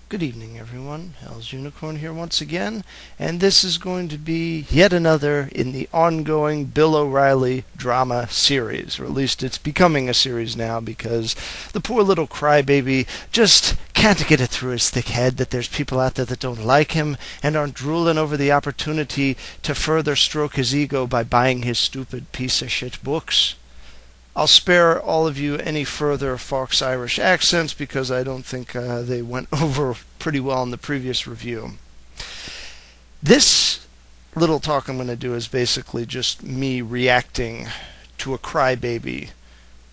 Good evening, everyone. Hell's Unicorn here once again, and this is going to be yet another in the ongoing Bill O'Reilly drama series, or at least it's becoming a series now because the poor little crybaby just can't get it through his thick head that there's people out there that don't like him and aren't drooling over the opportunity to further stroke his ego by buying his stupid piece of shit books. I'll spare all of you any further Fox Irish accents because I don't think they went over pretty well in the previous review. This little talk I'm going to do is basically just me reacting to a crybaby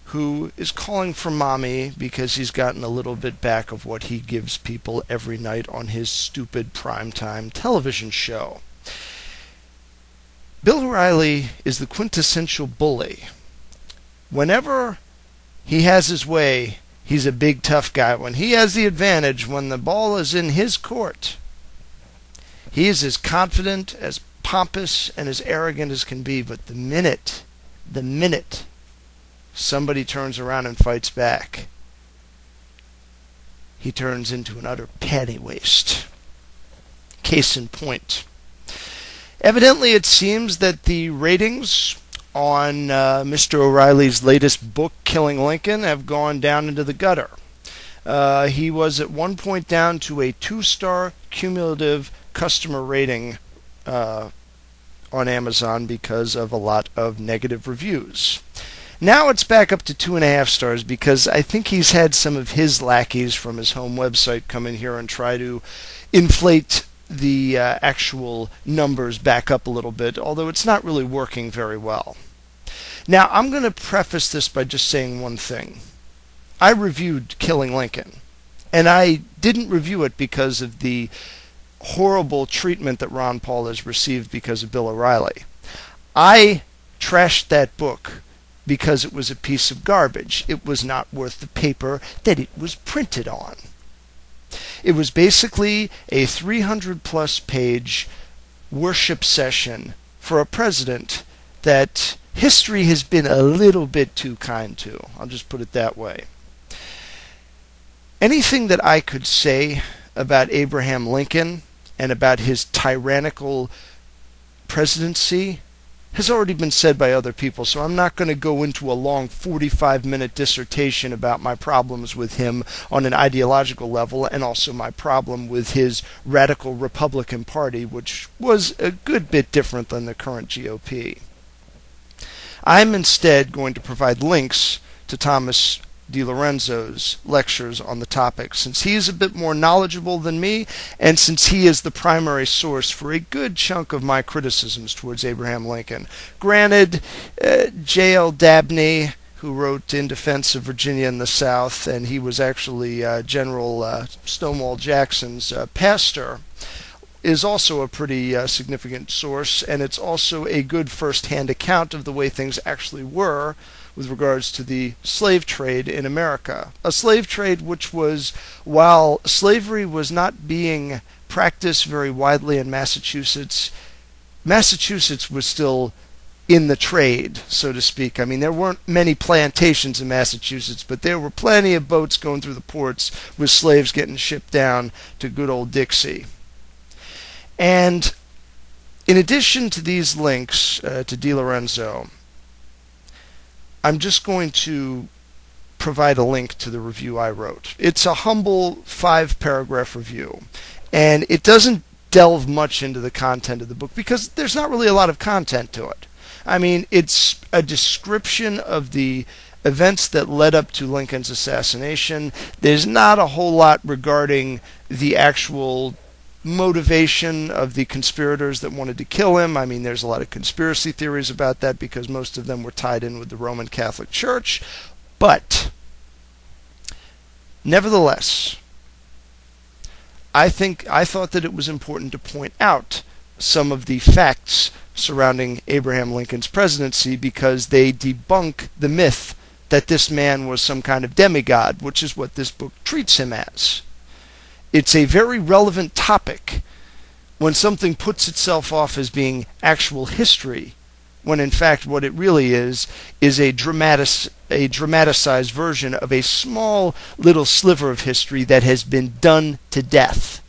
who is calling for mommy because he's gotten a little bit back of what he gives people every night on his stupid primetime television show. Bill O'Reilly is the quintessential bully. Whenever he has his way, he's a big tough guy. When he has the advantage, when the ball is in his court, he is as confident, as pompous, and as arrogant as can be. But the minute somebody turns around and fights back, he turns into an utter panty waste. Case in point. Evidently, it seems that the ratings on Mr. O'Reilly's latest book, Killing Lincoln, have gone down into the gutter. He was at one point down to a 2-star cumulative customer rating on Amazon because of a lot of negative reviews. Now it's back up to 2.5 stars because I think he's had some of his lackeys from his home website come in here and try to inflate the actual numbers back up a little bit, although it's not really working very well. Now, I'm going to preface this by just saying one thing. I reviewed Killing Lincoln, and I didn't review it because of the horrible treatment that Ron Paul has received because of Bill O'Reilly. I trashed that book because it was a piece of garbage. It was not worth the paper that it was printed on. It was basically a 300-plus page worship session for a president that history has been a little bit too kind to. I'll just put it that way. Anything that I could say about Abraham Lincoln and about his tyrannical presidency has already been said by other people, so I'm not going to go into a long 45-minute dissertation about my problems with him on an ideological level and also my problem with his radical Republican Party, which was a good bit different than the current GOP. I'm instead going to provide links to Thomas DiLorenzo's lectures on the topic, since he is a bit more knowledgeable than me, and since he is the primary source for a good chunk of my criticisms towards Abraham Lincoln. Granted, J.L. Dabney, who wrote In Defense of Virginia in the South, and he was actually General Stonewall Jackson's pastor, is also a pretty significant source, and it's also a good first-hand account of the way things actually were with regards to the slave trade in America. A slave trade which was, while slavery was not being practiced very widely in Massachusetts, Massachusetts was still in the trade, so to speak. I mean, there weren't many plantations in Massachusetts, but there were plenty of boats going through the ports with slaves getting shipped down to good old Dixie. And in addition to these links to DiLorenzo, I'm just going to provide a link to the review I wrote. It's a humble 5-paragraph review, and it doesn't delve much into the content of the book because there's not really a lot of content to it. I mean, it's a description of the events that led up to Lincoln's assassination. There's not a whole lot regarding the actual motivation of the conspirators that wanted to kill him. I mean, there's a lot of conspiracy theories about that because most of them were tied in with the Roman Catholic Church. But nevertheless, I thought that it was important to point out some of the facts surrounding Abraham Lincoln's presidency because they debunk the myth that this man was some kind of demigod, which is what this book treats him as. It's a very relevant topic when something puts itself off as being actual history when in fact what it really is a dramatized version of a small little sliver of history that has been done to death.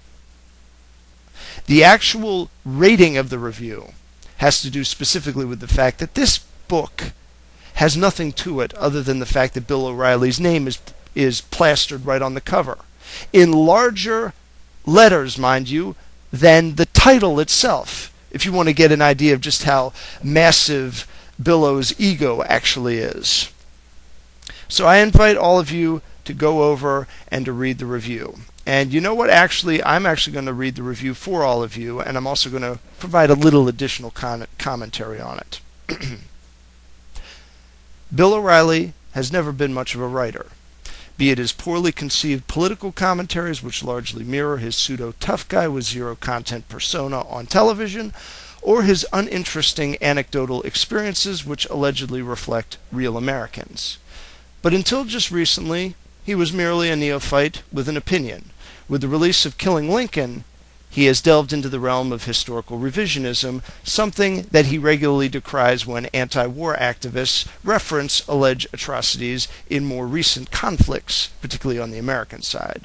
The actual rating of the review has to do specifically with the fact that this book has nothing to it other than the fact that Bill O'Reilly's name is plastered right on the cover, in larger letters, mind you, than the title itself, if you want to get an idea of just how massive Bill O's ego actually is. So I invite all of you to go over and to read the review. And you know what? Actually, I'm actually going to read the review for all of you, and I'm also going to provide a little additional commentary on it. Bill O'Reilly has never been much of a writer, be it his poorly conceived political commentaries, which largely mirror his pseudo-tough guy with zero content persona on television, or his uninteresting anecdotal experiences, which allegedly reflect real Americans. But until just recently, he was merely a neophyte with an opinion. With the release of Killing Lincoln, he has delved into the realm of historical revisionism, something that he regularly decries when anti-war activists reference alleged atrocities in more recent conflicts, particularly on the American side.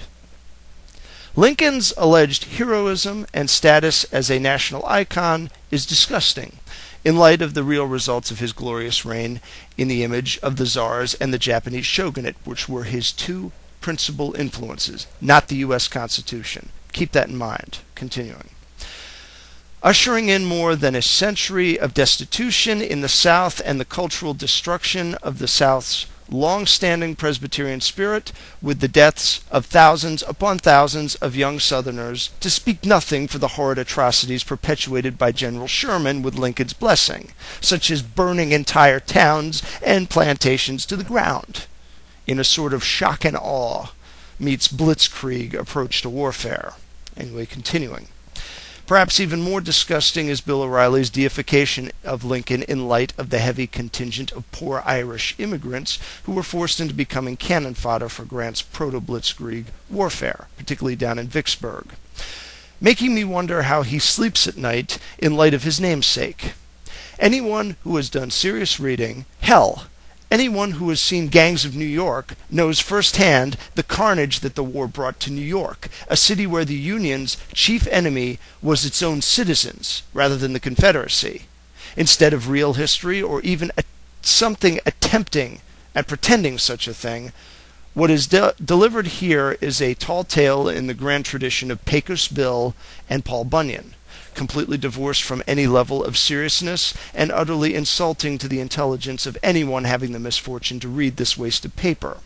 Lincoln's alleged heroism and status as a national icon is disgusting, in light of the real results of his glorious reign in the image of the czars and the Japanese shogunate, which were his two principal influences, not the U.S. Constitution. Keep that in mind. Continuing. Ushering in more than a century of destitution in the South and the cultural destruction of the South's long-standing Presbyterian spirit, with the deaths of thousands upon thousands of young Southerners, to speak nothing for the horrid atrocities perpetuated by General Sherman with Lincoln's blessing, such as burning entire towns and plantations to the ground, in a sort of shock and awe meets blitzkrieg approach to warfare. Anyway, continuing. Perhaps even more disgusting is Bill O'Reilly's deification of Lincoln in light of the heavy contingent of poor Irish immigrants who were forced into becoming cannon fodder for Grant's proto-blitzkrieg warfare, particularly down in Vicksburg, making me wonder how he sleeps at night in light of his namesake. Anyone who has done serious reading, hell, anyone who has seen Gangs of New York knows firsthand the carnage that the war brought to New York, a city where the Union's chief enemy was its own citizens rather than the Confederacy. Instead of real history or even something attempting at pretending such a thing, what is delivered here is a tall tale in the grand tradition of Pecos Bill and Paul Bunyan, completely divorced from any level of seriousness and utterly insulting to the intelligence of anyone having the misfortune to read this waste of paper.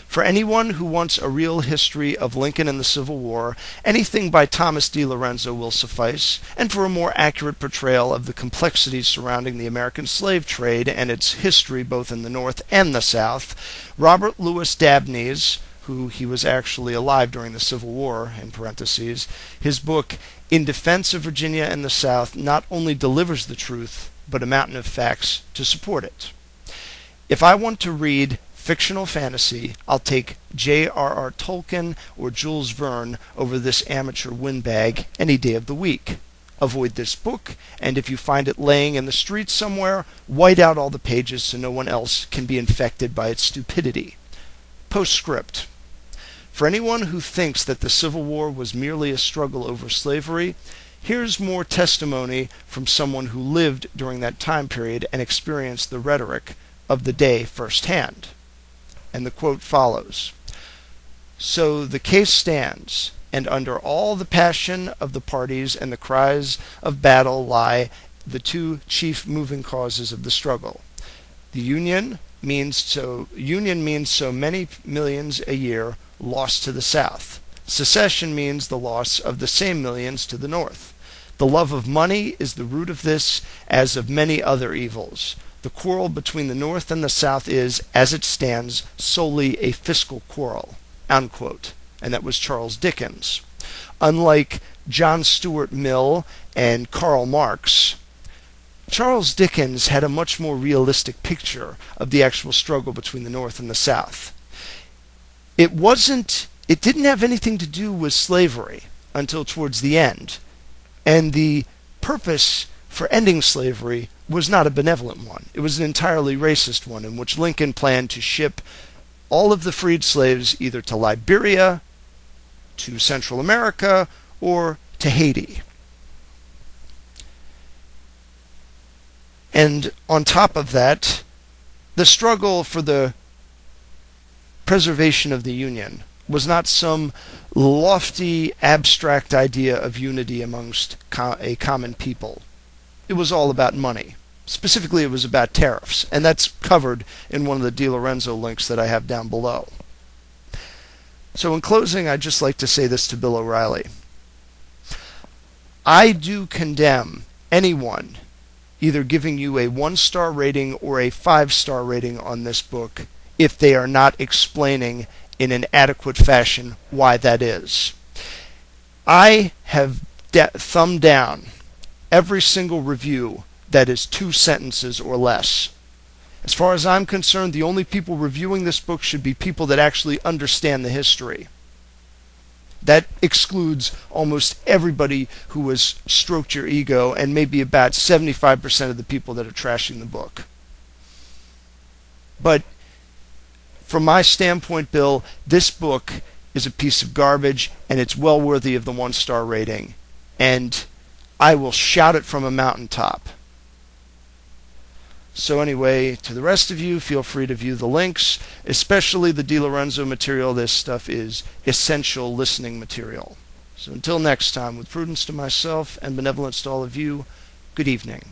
For anyone who wants a real history of Lincoln and the Civil War, anything by Thomas DiLorenzo will suffice, and for a more accurate portrayal of the complexities surrounding the American slave trade and its history both in the North and the South, Robert Louis Dabney's, who he was actually alive during the Civil War, in parentheses, his book In Defense of Virginia and the South not only delivers the truth, but a mountain of facts to support it. If I want to read fictional fantasy, I'll take J.R.R. Tolkien or Jules Verne over this amateur windbag any day of the week. Avoid this book, and if you find it laying in the street somewhere, white out all the pages so no one else can be infected by its stupidity. Postscript. For anyone who thinks that the Civil War was merely a struggle over slavery, here's more testimony from someone who lived during that time period and experienced the rhetoric of the day firsthand. And the quote follows. So the case stands, and under all the passion of the parties and the cries of battle lie the two chief moving causes of the struggle. The Union means so many millions a year lost to the South. Secession means the loss of the same millions to the North. The love of money is the root of this, as of many other evils. The quarrel between the North and the South is, as it stands, solely a fiscal quarrel." Unquote. And that was Charles Dickens. Unlike John Stuart Mill and Karl Marx, Charles Dickens had a much more realistic picture of the actual struggle between the North and the South. It didn't have anything to do with slavery until towards the end. And the purpose for ending slavery was not a benevolent one. It was an entirely racist one in which Lincoln planned to ship all of the freed slaves either to Liberia, to Central America, or to Haiti. And on top of that, the struggle for the preservation of the Union was not some lofty, abstract idea of unity amongst a common people. It was all about money. Specifically, it was about tariffs, and that's covered in one of the DiLorenzo links that I have down below. So in closing, I'd just like to say this to Bill O'Reilly. I do condemn anyone either giving you a 1-star rating or a 5-star rating on this book if they are not explaining in an adequate fashion why that is. I have thumbed down every single review that is 2 sentences or less. As far as I'm concerned, the only people reviewing this book should be people that actually understand the history. That excludes almost everybody who has stroked your ego, and maybe about 75% of the people that are trashing the book. But from my standpoint, Bill, this book is a piece of garbage, and it's well worthy of the 1-star rating. And I will shout it from a mountaintop. So anyway, to the rest of you, feel free to view the links, especially the DiLorenzo material. This stuff is essential listening material. So until next time, with prudence to myself and benevolence to all of you, good evening.